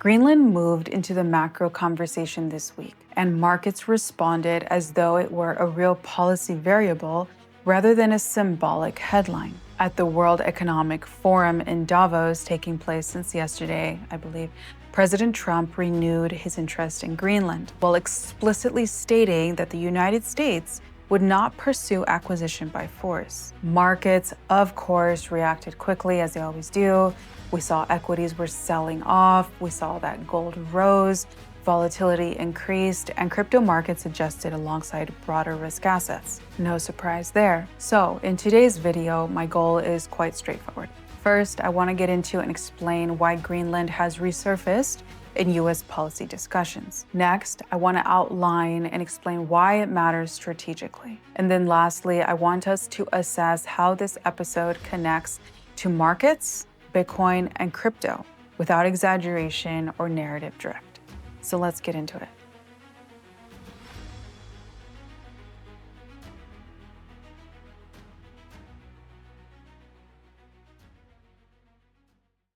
Greenland moved into the macro conversation this week, and markets responded as though it were a real policy variable rather than a symbolic headline. At the World Economic Forum in Davos, taking place since yesterday, I believe, President Trump renewed his interest in Greenland, while explicitly stating that the United States would not pursue acquisition by force. Markets, of course, reacted quickly, as they always do. We saw equities were selling off, we saw that gold rose, volatility increased, and crypto markets adjusted alongside broader risk assets. No surprise there. So in today's video, my goal is quite straightforward. First, I want to get into and explain why Greenland has resurfaced in US policy discussions. Next, I want to outline and explain why it matters strategically. And then lastly, I want us to assess how this episode connects to markets, Bitcoin, and crypto without exaggeration or narrative drift. So let's get into it.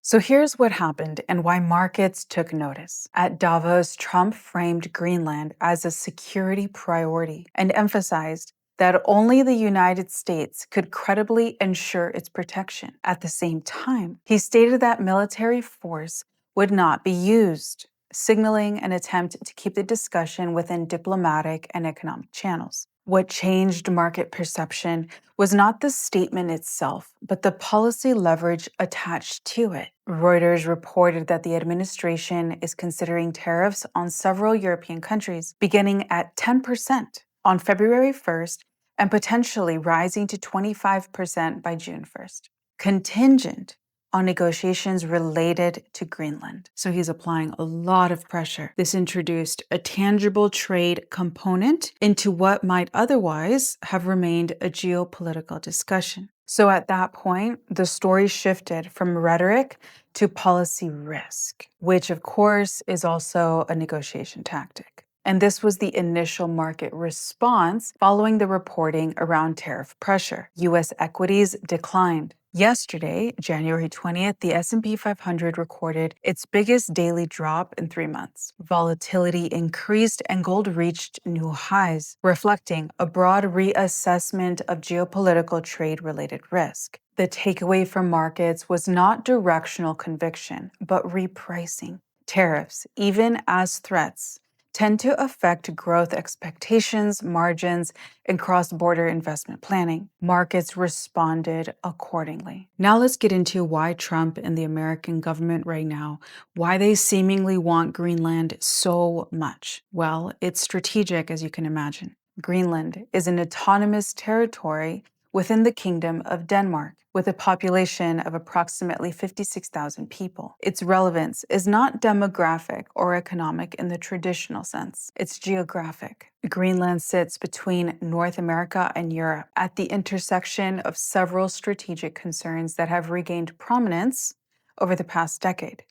So here's what happened and why markets took notice. At Davos, Trump framed Greenland as a security priority and emphasized that only the United States could credibly ensure its protection. At the same time, he stated that military force would not be used, signaling an attempt to keep the discussion within diplomatic and economic channels. What changed market perception was not the statement itself, but the policy leverage attached to it. Reuters reported that the administration is considering tariffs on several European countries, beginning at 10% on February 1st and potentially rising to 25% by June 1st, contingent on negotiations related to Greenland. So he's applying a lot of pressure. This introduced a tangible trade component into what might otherwise have remained a geopolitical discussion. So at that point, the story shifted from rhetoric to policy risk, which of course is also a negotiation tactic. And this was the initial market response following the reporting around tariff pressure. US equities declined. Yesterday, January 20th, the S&P 500 recorded its biggest daily drop in 3 months. Volatility increased and gold reached new highs, reflecting a broad reassessment of geopolitical trade-related risk. The takeaway from markets was not directional conviction, but repricing. Tariffs, even as threats, tend to affect growth expectations, margins, and cross-border investment planning. Markets responded accordingly. Now let's get into why Trump and the American government right now, why they seemingly want Greenland so much. Well, it's strategic, as you can imagine. Greenland is an autonomous territory within the Kingdom of Denmark, with a population of approximately 56,000 people. Its relevance is not demographic or economic in the traditional sense. It's geographic. Greenland sits between North America and Europe, at the intersection of several strategic concerns that have regained prominence over the past decade,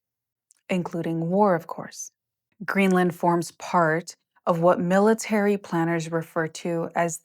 including war, of course. Greenland forms part of what military planners refer to as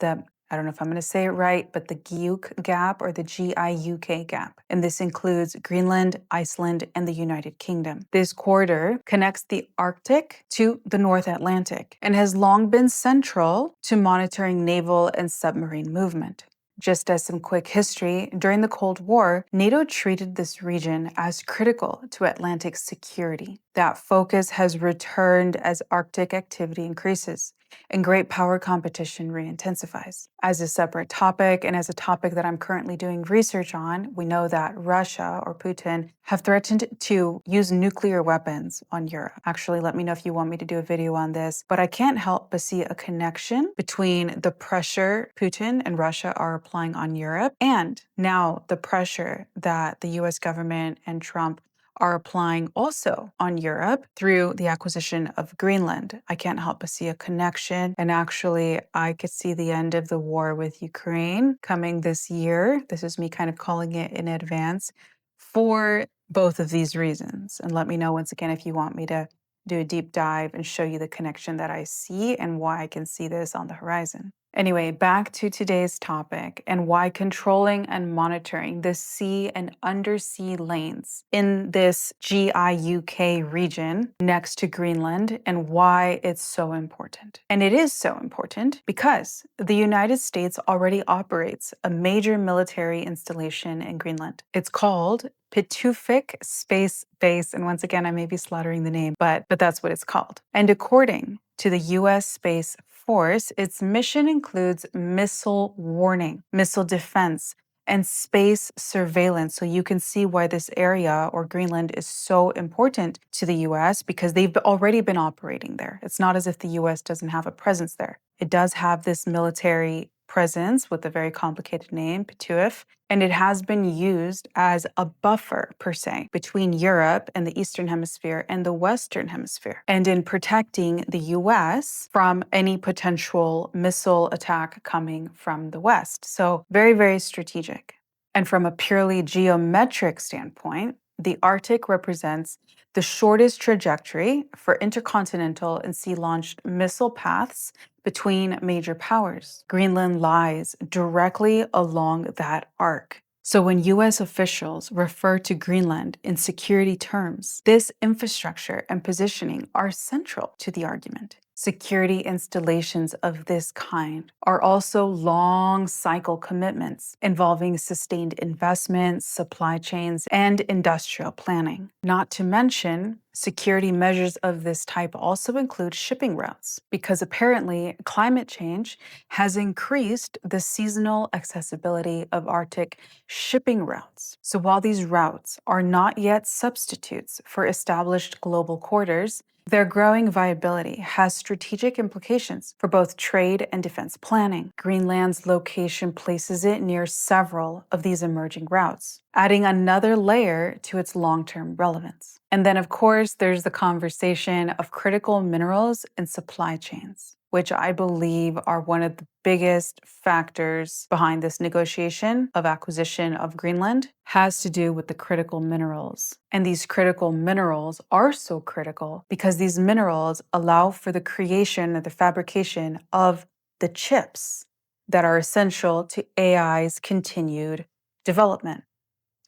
I don't know if I'm going to say it right, but the GIUK Gap or the GIUK Gap. And this includes Greenland, Iceland, and the United Kingdom. This corridor connects the Arctic to the North Atlantic and has long been central to monitoring naval and submarine movement. Just as some quick history, during the Cold War, NATO treated this region as critical to Atlantic security. That focus has returned as Arctic activity increases and great power competition re-intensifies. As a separate topic, and as a topic that I'm currently doing research on, we know that Russia or Putin have threatened to use nuclear weapons on Europe. Actually, let me know if you want me to do a video on this, but I can't help but see a connection between the pressure Putin and Russia are applying on Europe and now the pressure that the US government and Trump are applying also on Europe through the acquisition of Greenland. I can't help but see a connection. And actually, I could see the end of the war with Ukraine coming this year. This is me kind of calling it in advance for both of these reasons. And let me know once again if you want me to do a deep dive and show you the connection that I see and why I can see this on the horizon. Anyway, back to today's topic and why controlling and monitoring the sea and undersea lanes in this GIUK region next to Greenland and why it's so important. And it is so important because the United States already operates a major military installation in Greenland. It's called Pitufik Space Base. And once again, I may be slaughtering the name, but that's what it's called. And according to the U.S. Space Force, its mission includes missile warning, missile defense, and space surveillance. So you can see why this area or Greenland is so important to the US because they've already been operating there. It's not as if the US doesn't have a presence there. It does have this military presence with a very complicated name, Pituif, and it has been used as a buffer, per se, between Europe and the Eastern Hemisphere and the Western Hemisphere, and in protecting the US from any potential missile attack coming from the West. So very, very strategic. And from a purely geometric standpoint, the Arctic represents the shortest trajectory for intercontinental and sea-launched missile paths between major powers. Greenland lies directly along that arc. So when US officials refer to Greenland in security terms, this infrastructure and positioning are central to the argument. Security installations of this kind are also long cycle commitments involving sustained investments, supply chains, and industrial planning. Not to mention, security measures of this type also include shipping routes, because apparently climate change has increased the seasonal accessibility of Arctic shipping routes. So while these routes are not yet substitutes for established global corridors, their growing viability has strategic implications for both trade and defense planning. Greenland's location places it near several of these emerging routes, adding another layer to its long-term relevance. And then, of course, there's the conversation of critical minerals and supply chains, which I believe are one of the biggest factors behind this negotiation of acquisition of Greenland, has to do with the critical minerals. And these critical minerals are so critical because these minerals allow for the creation or the fabrication of the chips that are essential to AI's continued development.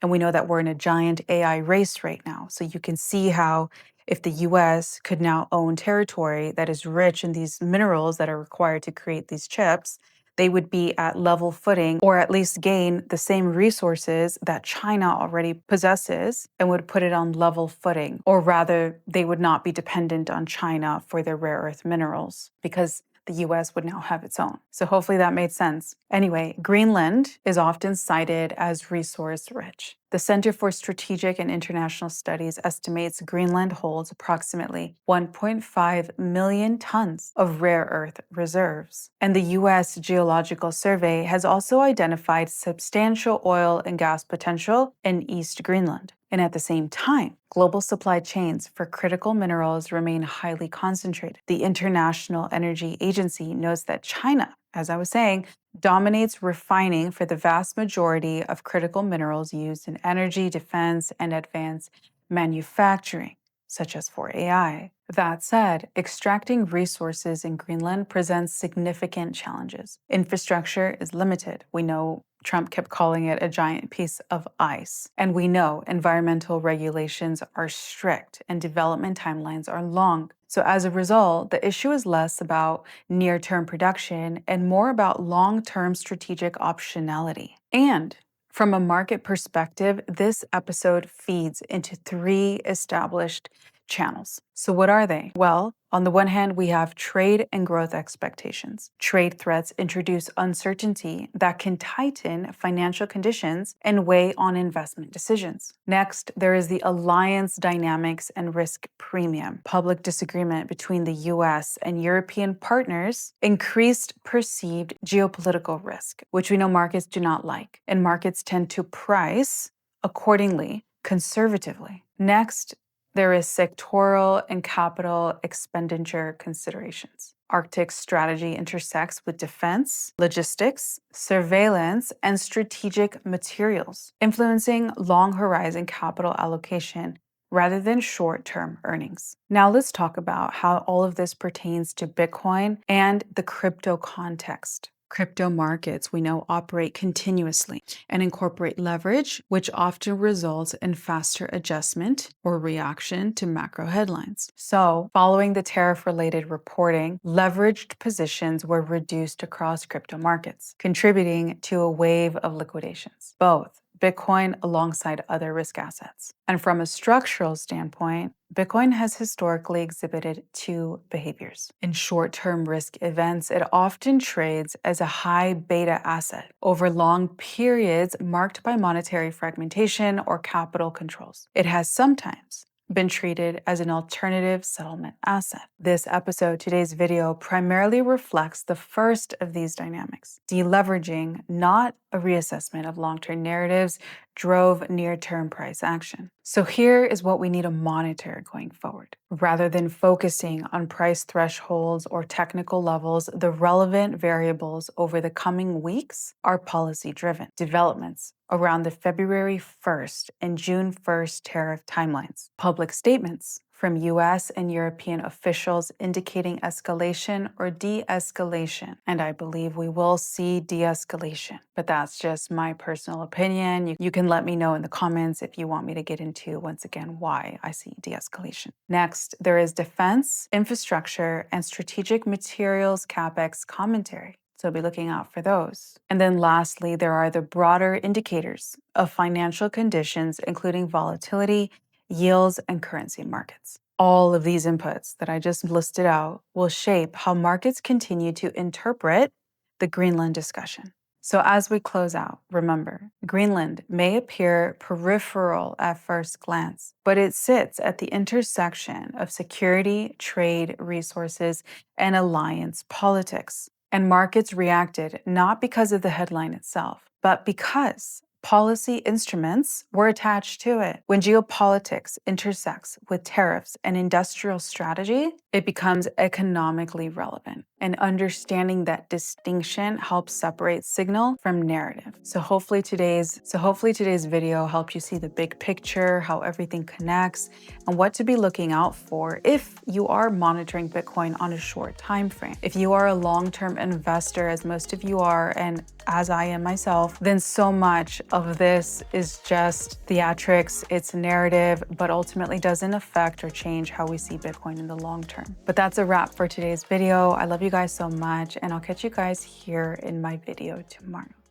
And we know that we're in a giant AI race right now. So you can see how if the US could now own territory that is rich in these minerals that are required to create these chips, they would be at level footing or at least gain the same resources that China already possesses and would put it on level footing. Or rather, they would not be dependent on China for their rare earth minerals because the US would now have its own. So hopefully that made sense. Anyway, Greenland is often cited as resource rich. The Center for Strategic and International Studies estimates Greenland holds approximately 1.5 million tons of rare earth reserves. And the US Geological Survey has also identified substantial oil and gas potential in East Greenland. And at the same time, global supply chains for critical minerals remain highly concentrated. The International Energy Agency notes that China, as I was saying, dominates refining for the vast majority of critical minerals used in energy, defense, and advanced manufacturing, such as for AI. That said, extracting resources in Greenland presents significant challenges. Infrastructure is limited. We know Trump kept calling it a giant piece of ice. And we know environmental regulations are strict and development timelines are long. So as a result, the issue is less about near-term production and more about long-term strategic optionality. And from a market perspective, this episode feeds into three established channels. So what are they? Well, on the one hand, we have trade and growth expectations. Trade threats introduce uncertainty that can tighten financial conditions and weigh on investment decisions. Next, there is the alliance dynamics and risk premium. Public disagreement between the US and European partners increased perceived geopolitical risk, which we know markets do not like, and markets tend to price accordingly, conservatively. Next, there is sectoral and capital expenditure considerations. Arctic strategy intersects with defense, logistics, surveillance, and strategic materials, influencing long-horizon capital allocation rather than short-term earnings. Now let's talk about how all of this pertains to Bitcoin and the crypto context. Crypto markets, we know, operate continuously and incorporate leverage, which often results in faster adjustment or reaction to macro headlines. So, following the tariff-related reporting, leveraged positions were reduced across crypto markets, contributing to a wave of liquidations, both Bitcoin alongside other risk assets. And from a structural standpoint, Bitcoin has historically exhibited two behaviors. In short-term risk events, it often trades as a high beta asset over long periods marked by monetary fragmentation or capital controls. It has sometimes been treated as an alternative settlement asset. This episode, today's video, primarily reflects the first of these dynamics. Deleveraging, not a reassessment of long-term narratives, drove near-term price action. So here is what we need to monitor going forward. Rather than focusing on price thresholds or technical levels, the relevant variables over the coming weeks are policy-driven. Developments around the February 1st and June 1st tariff timelines. Public statements from US and European officials indicating escalation or de-escalation. And I believe we will see de-escalation, but that's just my personal opinion. You can let me know in the comments if you want me to get into, once again, why I see de-escalation. Next, there is defense, infrastructure, and strategic materials CapEx commentary. So be looking out for those. And then lastly, there are the broader indicators of financial conditions, including volatility, yields, and currency markets. All of these inputs that I just listed out will shape how markets continue to interpret the Greenland discussion. So as we close out, remember, Greenland may appear peripheral at first glance, but it sits at the intersection of security, trade, resources, and alliance politics. And markets reacted not because of the headline itself, but because policy instruments were attached to it. When geopolitics intersects with tariffs and industrial strategy, it becomes economically relevant. And understanding that distinction helps separate signal from narrative. So hopefully today's video helped you see the big picture, how everything connects, and what to be looking out for if you are monitoring Bitcoin on a short time frame. If you are a long-term investor, as most of you are, and as I am myself, then so much of this is just theatrics, it's narrative, but ultimately doesn't affect or change how we see Bitcoin in the long term. But that's a wrap for today's video. I love you guys so much, and I'll catch you guys here in my video tomorrow.